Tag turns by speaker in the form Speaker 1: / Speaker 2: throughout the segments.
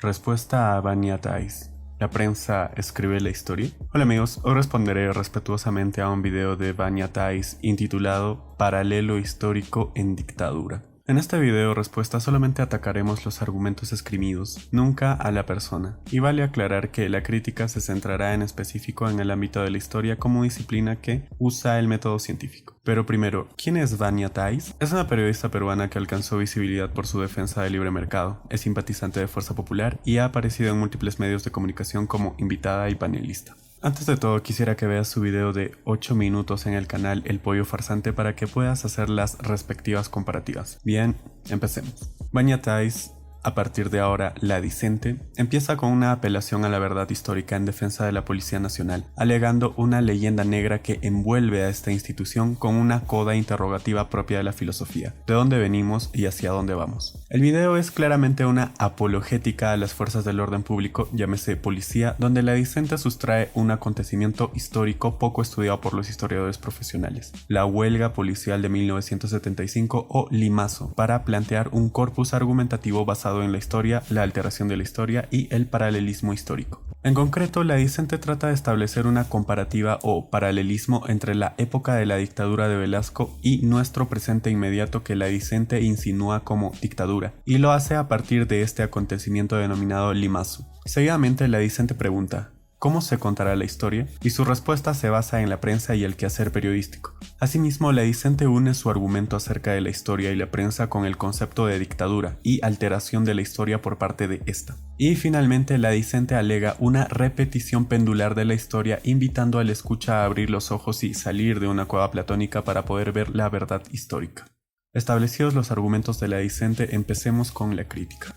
Speaker 1: Respuesta a Vanya Tais. ¿La prensa escribe la historia? Hola amigos, hoy responderé respetuosamente a un video de Vanya Tais intitulado Paralelo histórico en dictadura. En este video respuesta solamente atacaremos los argumentos esgrimidos, nunca a la persona, y vale aclarar que la crítica se centrará en específico en el ámbito de la historia como disciplina que usa el método científico. Pero primero, ¿quién es Vanya Tais? Es una periodista peruana que alcanzó visibilidad por su defensa del libre mercado, es simpatizante de Fuerza Popular y ha aparecido en múltiples medios de comunicación como invitada y panelista. Antes de todo quisiera que veas su video de 8 minutos en el canal El Pollo Farsante para que puedas hacer las respectivas comparativas. Bien, empecemos. Vanya Tais, a partir de ahora la disente, empieza con una apelación a la verdad histórica en defensa de la Policía Nacional, alegando una leyenda negra que envuelve a esta institución con una coda interrogativa propia de la filosofía, de dónde venimos y hacia dónde vamos. El video es claramente una apologética a las fuerzas del orden público, llámese policía, donde la disente sustrae un acontecimiento histórico poco estudiado por los historiadores profesionales, la huelga policial de 1975 o Limazo, para plantear un corpus argumentativo basado en la historia, la alteración de la historia y el paralelismo histórico. En concreto, la disente trata de establecer una comparativa o paralelismo entre la época de la dictadura de Velasco y nuestro presente inmediato que la disente insinúa como dictadura, y lo hace a partir de este acontecimiento denominado Limazo. Seguidamente, la disente pregunta: ¿cómo se contará la historia? Y su respuesta se basa en la prensa y el quehacer periodístico. Asimismo, la disente une su argumento acerca de la historia y la prensa con el concepto de dictadura y alteración de la historia por parte de esta. Y finalmente, la disente alega una repetición pendular de la historia, invitando al escucha a abrir los ojos y salir de una cueva platónica para poder ver la verdad histórica. Establecidos los argumentos de la disente, empecemos con la crítica.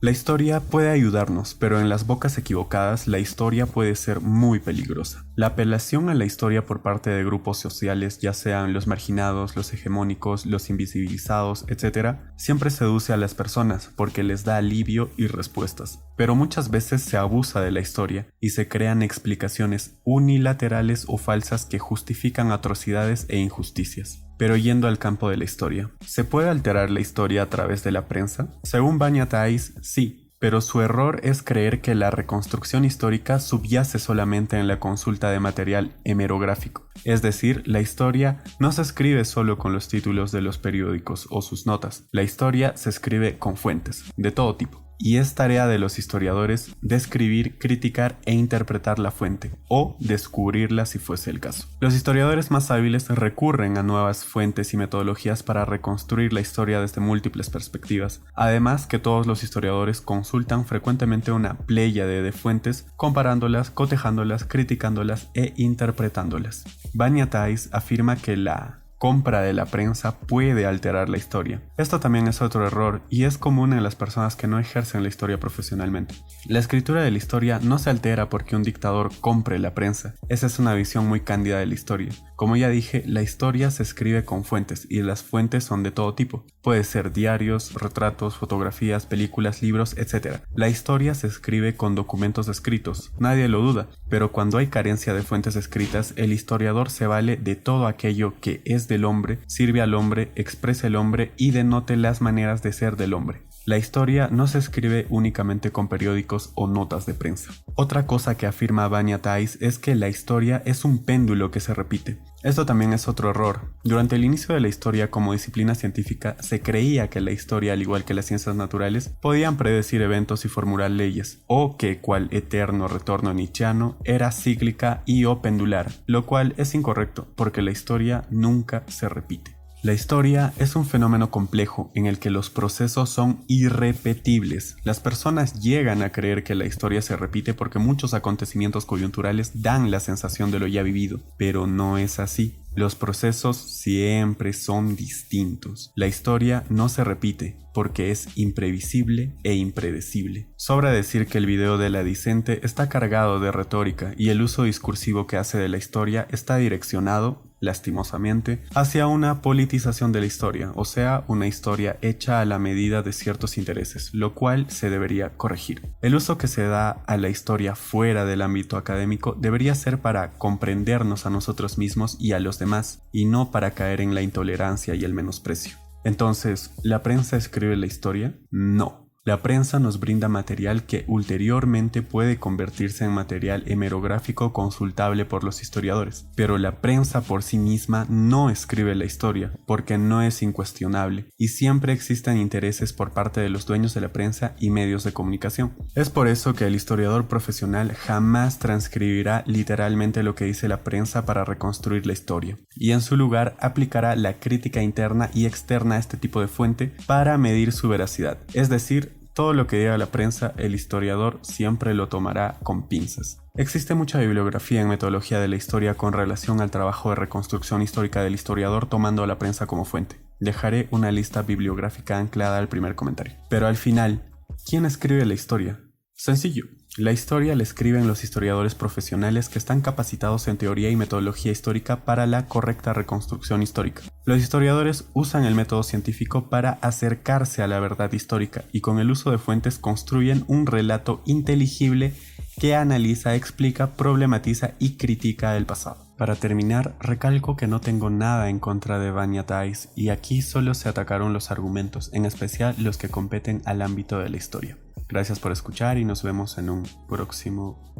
Speaker 1: La historia puede ayudarnos, pero en las bocas equivocadas la historia puede ser muy peligrosa. La apelación a la historia por parte de grupos sociales, ya sean los marginados, los hegemónicos, los invisibilizados, etc., siempre seduce a las personas porque les da alivio y respuestas. Pero muchas veces se abusa de la historia y se crean explicaciones unilaterales o falsas que justifican atrocidades e injusticias. Pero yendo al campo de la historia, ¿se puede alterar la historia a través de la prensa? Según Vanya Tais, sí, pero su error es creer que la reconstrucción histórica subyace solamente en la consulta de material hemerográfico. Es decir, la historia no se escribe solo con los títulos de los periódicos o sus notas. La historia se escribe con fuentes, de todo tipo. Y es tarea de los historiadores describir, criticar e interpretar la fuente, o descubrirla si fuese el caso. Los historiadores más hábiles recurren a nuevas fuentes y metodologías para reconstruir la historia desde múltiples perspectivas, además que todos los historiadores consultan frecuentemente una pléyade de fuentes, comparándolas, cotejándolas, criticándolas e interpretándolas. Vanya Tais afirma que la compra de la prensa puede alterar la historia. Esto también es otro error y es común en las personas que no ejercen la historia profesionalmente. La escritura de la historia no se altera porque un dictador compre la prensa. Esa es una visión muy cándida de la historia. Como ya dije, la historia se escribe con fuentes y las fuentes son de todo tipo. Puede ser diarios, retratos, fotografías, películas, libros, etc. La historia se escribe con documentos escritos, nadie lo duda, pero cuando hay carencia de fuentes escritas, el historiador se vale de todo aquello que es del hombre, sirve al hombre, expresa el hombre y denote las maneras de ser del hombre. La historia no se escribe únicamente con periódicos o notas de prensa. Otra cosa que afirma Vanya Tais es que la historia es un péndulo que se repite. Esto también es otro error. Durante el inicio de la historia como disciplina científica se creía que la historia, al igual que las ciencias naturales, podían predecir eventos y formular leyes, o que, cual eterno retorno nietzscheano, era cíclica y o pendular, lo cual es incorrecto porque la historia nunca se repite. La historia es un fenómeno complejo en el que los procesos son irrepetibles. Las personas llegan a creer que la historia se repite porque muchos acontecimientos coyunturales dan la sensación de lo ya vivido, pero no es así. Los procesos siempre son distintos. La historia no se repite porque es imprevisible e impredecible. Sobra decir que el video de la disente está cargado de retórica y el uso discursivo que hace de la historia está direccionado, lastimosamente, hacia una politización de la historia, o sea, una historia hecha a la medida de ciertos intereses, lo cual se debería corregir. El uso que se da a la historia fuera del ámbito académico debería ser para comprendernos a nosotros mismos y a los demás, y no para caer en la intolerancia y el menosprecio. Entonces, ¿la prensa escribe la historia? No. La prensa nos brinda material que ulteriormente puede convertirse en material hemerográfico consultable por los historiadores, pero la prensa por sí misma no escribe la historia, porque no es incuestionable, y siempre existen intereses por parte de los dueños de la prensa y medios de comunicación. Es por eso que el historiador profesional jamás transcribirá literalmente lo que dice la prensa para reconstruir la historia, y en su lugar aplicará la crítica interna y externa a este tipo de fuente para medir su veracidad, es decir, todo lo que diga la prensa, el historiador siempre lo tomará con pinzas. Existe mucha bibliografía en metodología de la historia con relación al trabajo de reconstrucción histórica del historiador tomando a la prensa como fuente. Dejaré una lista bibliográfica anclada al primer comentario. Pero al final, ¿quién escribe la historia? Sencillo. La historia la escriben los historiadores profesionales que están capacitados en teoría y metodología histórica para la correcta reconstrucción histórica. Los historiadores usan el método científico para acercarse a la verdad histórica y con el uso de fuentes construyen un relato inteligible que analiza, explica, problematiza y critica el pasado. Para terminar, recalco que no tengo nada en contra de Vanya Tais y aquí solo se atacaron los argumentos, en especial los que competen al ámbito de la historia. Gracias por escuchar y nos vemos en un próximo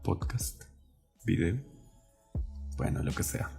Speaker 1: podcast, video, bueno, lo que sea.